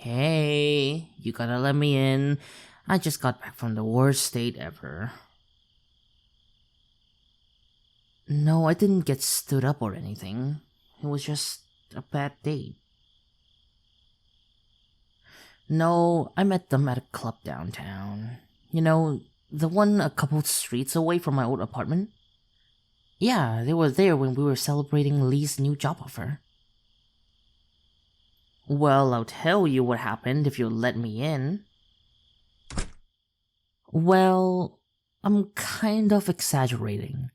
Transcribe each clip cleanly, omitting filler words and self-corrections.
Hey, you gotta let me in. I just got back from the worst date ever. No, I didn't get stood up or anything. It was just a bad date. No, I met them at a club downtown. You know, the one a couple streets away from my old apartment? Yeah, they were there when we were celebrating Lee's new job offer. Well, I'll tell you what happened if you'll let me in. Well, I'm kind of exaggerating.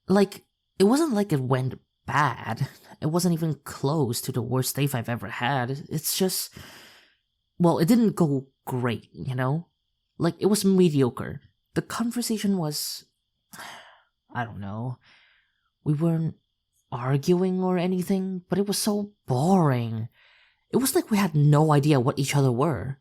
Like, it wasn't like it went bad. It wasn't even close to the worst date I've ever had. It's just... Well, it didn't go great, you know? Like, it was mediocre. The conversation was... I don't know. We weren't arguing or anything, but it was so boring. It was like we had no idea what each other were.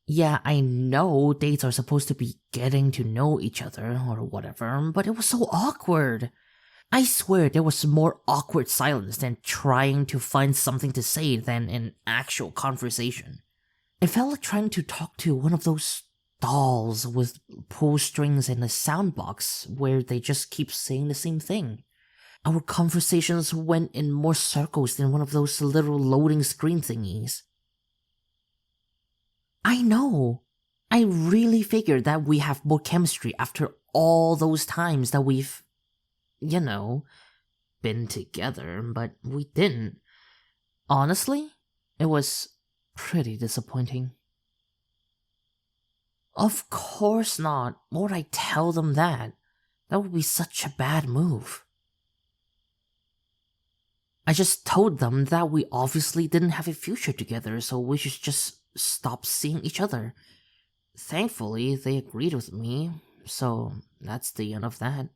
Yeah, I know dates are supposed to be getting to know each other or whatever, but it was so awkward. I swear there was more awkward silence than trying to find something to say than an actual conversation. It felt like trying to talk to one of those dolls with pull strings and a sound box where they just keep saying the same thing. Our conversations went in more circles than one of those little loading screen thingies. I know. I really figured that we have more chemistry after all those times that we've, you know, been together, but we didn't. Honestly, it was pretty disappointing. Of course not. Why would I tell them that? That would be such a bad move. I just told them that we obviously didn't have a future together, so we should just stop seeing each other. Thankfully, they agreed with me, so that's the end of that.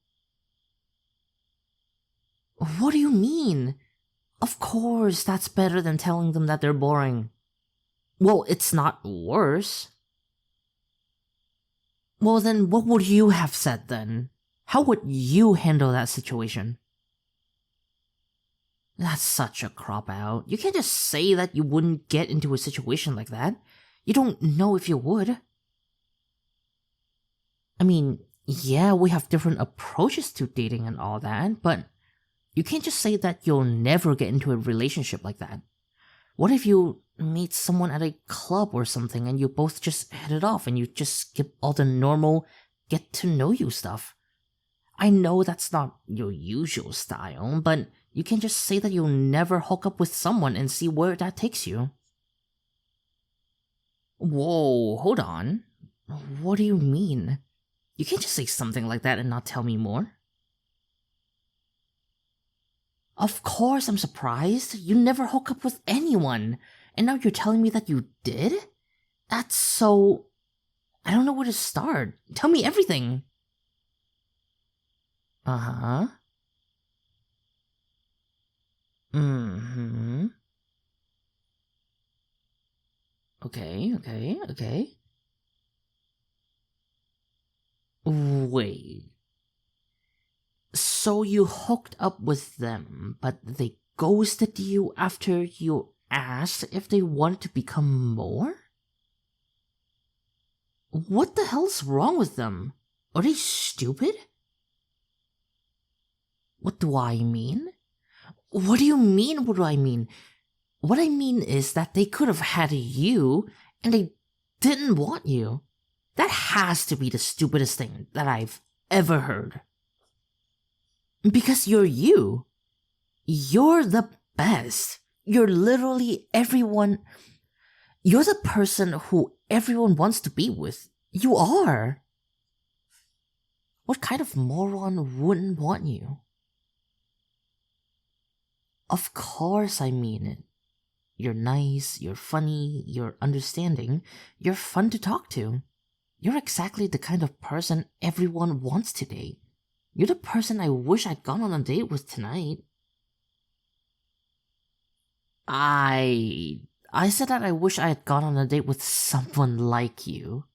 What do you mean? Of course, that's better than telling them that they're boring. Well, it's not worse. Well then, what would you have said then? How would you handle that situation? That's such a cop-out. You can't just say that you wouldn't get into a situation like that. You don't know if you would. I mean, yeah, we have different approaches to dating and all that, but you can't just say that you'll never get into a relationship like that. What if you meet someone at a club or something and you both just hit it off and you just skip all the normal get-to-know-you stuff? I know that's not your usual style, but you can just say that you'll never hook up with someone and see where that takes you. Whoa, hold on. What do you mean? You can't just say something like that and not tell me more. Of course I'm surprised. You never hook up with anyone. And now you're telling me that you did? That's so... I don't know where to start. Tell me everything. Uh-huh. Mm-hmm. Okay. Wait. So you hooked up with them, but they ghosted you after you asked if they wanted to become more? What the hell's wrong with them? Are they stupid? What do I mean? What do you mean, what do I mean? What I mean is that they could have had you, and they didn't want you. That has to be the stupidest thing that I've ever heard. Because you're you. You're the best. You're literally everyone... You're the person who everyone wants to be with. You are. What kind of moron wouldn't want you? Of course I mean it. You're nice, you're funny, you're understanding, you're fun to talk to. You're exactly the kind of person everyone wants to date. You're the person I wish I'd gone on a date with tonight. I said that I wish I had gone on a date with someone like you.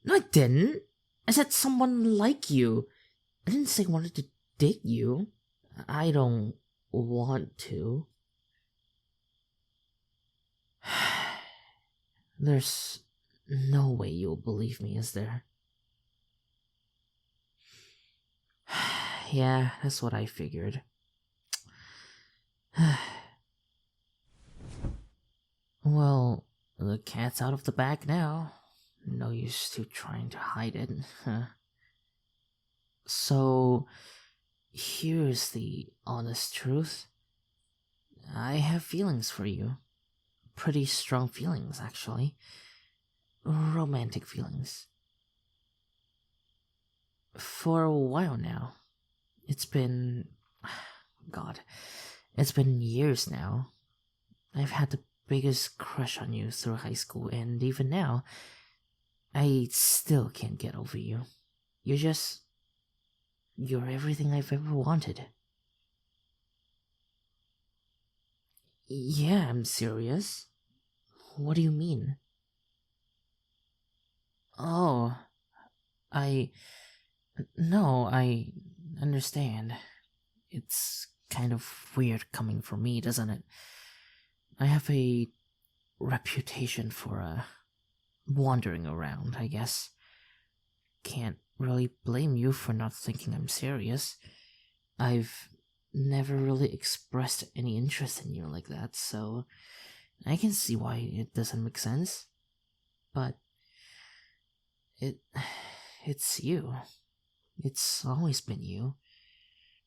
No, I didn't. I said someone like you. I didn't say I wanted to date you. I don't want to. There's no way you'll believe me, is there? Yeah, that's what I figured. Well, the cat's out of the bag now. No use to trying to hide it. So, here's the honest truth. I have feelings for you. Pretty strong feelings, actually. Romantic feelings. For a while now. It's been... God. It's been years now. I've had the biggest crush on you through high school, and even now, I still can't get over you. You're everything I've ever wanted. Yeah, I'm serious. What do you mean? Oh, no, I understand. It's kind of weird coming from me, doesn't it? I have a reputation for, wandering around, I guess. Can't really blame you for not thinking I'm serious. I've never really expressed any interest in you like that, so I can see why it doesn't make sense. But it's you. It's always been you.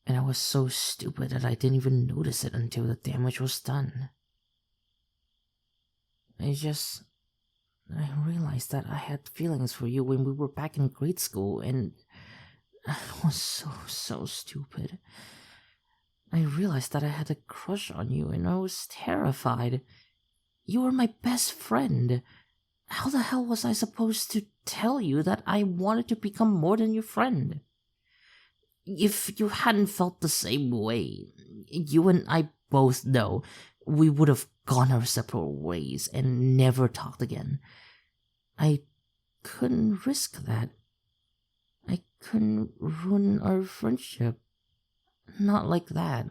And I was so stupid that I didn't even notice it until the damage was done. I realized that I had feelings for you when we were back in grade school, and I was so stupid. I realized that I had a crush on you, and I was terrified. You were my best friend. How the hell was I supposed to tell you that I wanted to become more than your friend? If you hadn't felt the same way, you and I both know we would have gone our separate ways and never talked again. I couldn't risk that. I couldn't ruin our friendship. Not like that.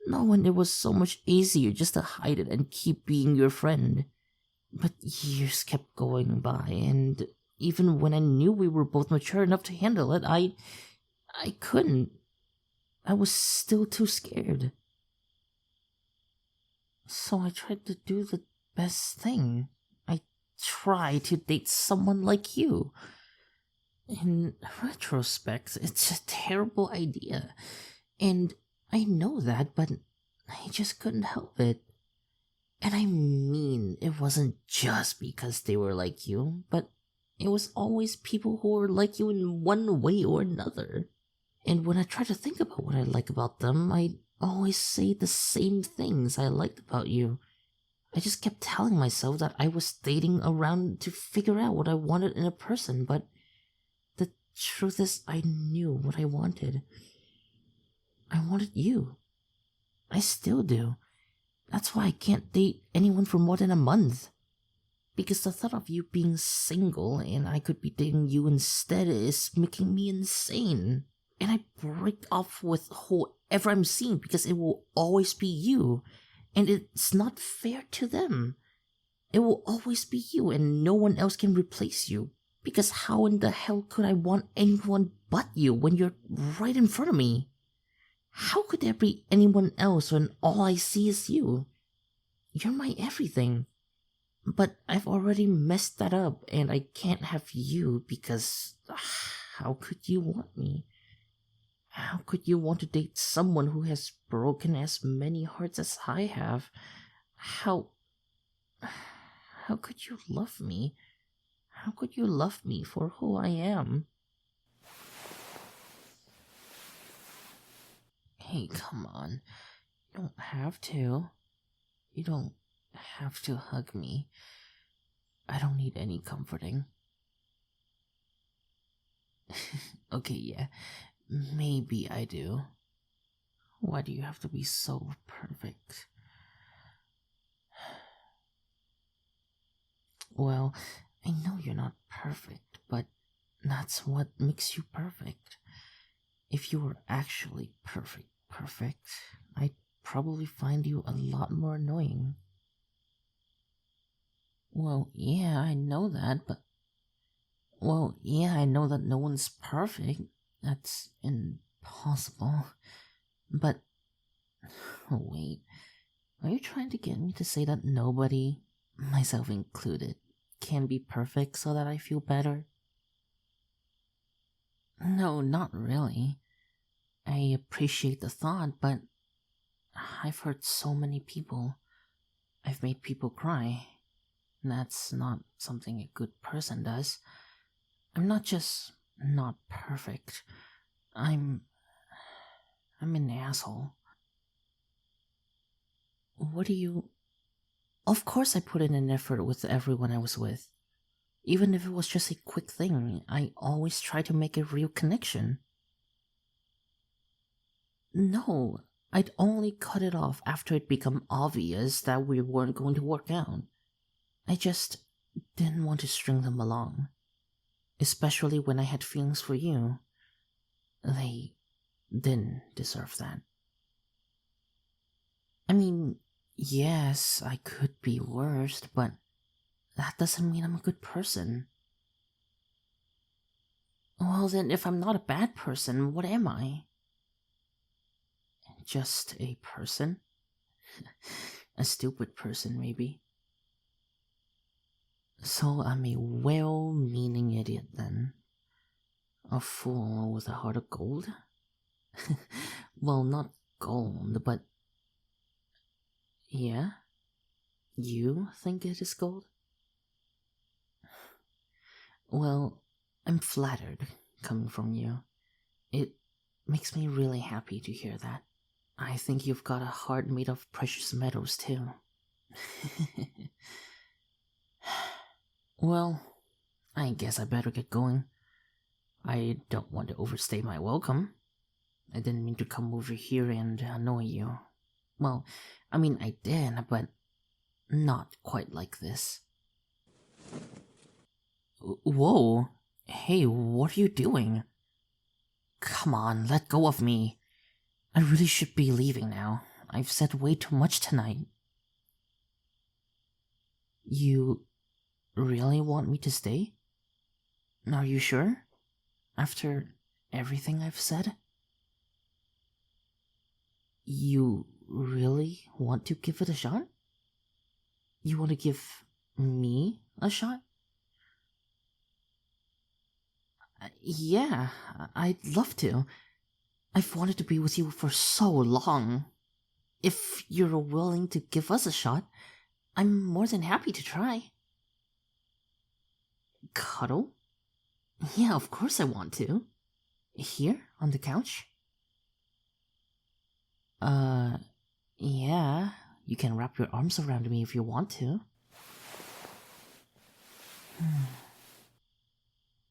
Not when it was so much easier just to hide it and keep being your friend. But years kept going by, and even when I knew we were both mature enough to handle it, I couldn't. I was still too scared. So I tried to do the best thing. I tried to date someone like you. In retrospect, it's a terrible idea. And I know that, but I just couldn't help it. And I mean, it wasn't just because they were like you, but it was always people who were like you in one way or another. And when I try to think about what I like about them, I always say the same things I liked about you. I just kept telling myself that I was dating around to figure out what I wanted in a person, but the truth is I knew what I wanted. I wanted you. I still do. That's why I can't date anyone for more than a month. Because the thought of you being single and I could be dating you instead is making me insane. And I break off with whoever I'm seeing because it will always be you. And it's not fair to them. It will always be you and no one else can replace you. Because how in the hell could I want anyone but you when you're right in front of me? How could there be anyone else when all I see is you? You're my everything. But I've already messed that up and I can't have you because how could you want me? How could you want to date someone who has broken as many hearts as I have? How could you love me? How could you love me for who I am? Hey, come on. You don't have to. You don't have to hug me. I don't need any comforting. Okay, yeah. Maybe I do. Why do you have to be so perfect? Well, I know you're not perfect, but that's what makes you perfect. If you were actually perfect, I'd probably find you a lot more annoying. Well, yeah, I know that, but... Well, yeah, I know that no one's perfect. That's impossible. But... Oh, wait. Are you trying to get me to say that nobody, myself included, can be perfect so that I feel better? No, not really. I appreciate the thought, but I've hurt so many people. I've made people cry. That's not something a good person does. I'm not just not perfect. I'm an asshole. What do you... Of course I put in an effort with everyone I was with. Even if it was just a quick thing, I always try to make a real connection. No, I'd only cut it off after it became obvious that we weren't going to work out. I just didn't want to string them along. Especially when I had feelings for you. They didn't deserve that. I mean, yes, I could be worse, but that doesn't mean I'm a good person. Well then, if I'm not a bad person, what am I? Just a person? A stupid person, maybe. So I'm a well-meaning idiot then. A fool with a heart of gold? Well, not gold, but... Yeah? You think it is gold? Well, I'm flattered, coming from you. It makes me really happy to hear that. I think you've got a heart made of precious metals, too. Well, I guess I better get going. I don't want to overstay my welcome. I didn't mean to come over here and annoy you. Well, I mean, I did, but not quite like this. Whoa. Hey, what are you doing? Come on, let go of me. I really should be leaving now. I've said way too much tonight. You really want me to stay? Are you sure? After everything I've said? You really want to give it a shot? You want to give me a shot? Yeah, I'd love to. I've wanted to be with you for so long. If you're willing to give us a shot, I'm more than happy to try. Cuddle? Yeah, of course I want to. Here, on the couch? Yeah. You can wrap your arms around me if you want to.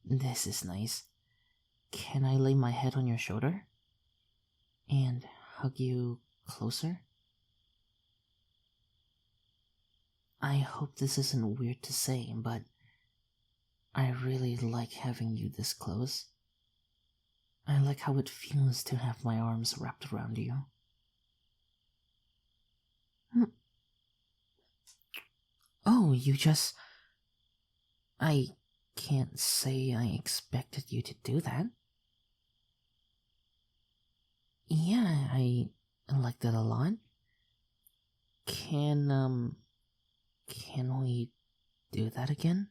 This is nice. Can I lay my head on your shoulder? And hug you closer? I hope this isn't weird to say, but I really like having you this close. I like how it feels to have my arms wrapped around you. Oh, you just... I can't say I expected you to do that. Yeah, I like that a lot. Can we do that again?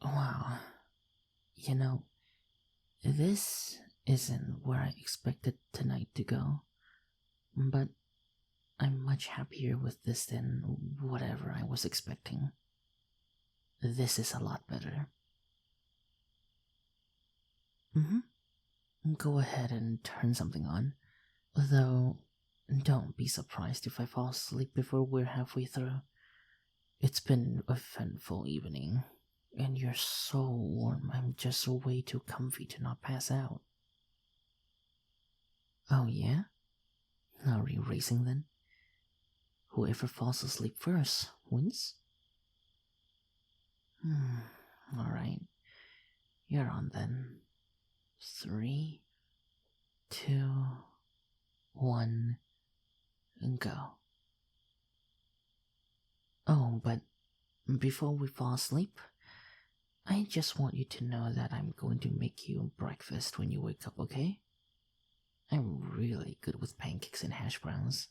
Wow. You know, this isn't where I expected tonight to go, but I'm much happier with this than whatever I was expecting. This is a lot better. Go ahead and turn something on. Though, don't be surprised if I fall asleep before we're halfway through. It's been a eventful evening, and you're so warm I'm just way too comfy to not pass out. Oh yeah? Are we racing then? Whoever falls asleep first wins? Alright. You're on then. 3, 2, 1, go. Oh, but before we fall asleep, I just want you to know that I'm going to make you breakfast when you wake up, okay? I'm really good with pancakes and hash browns.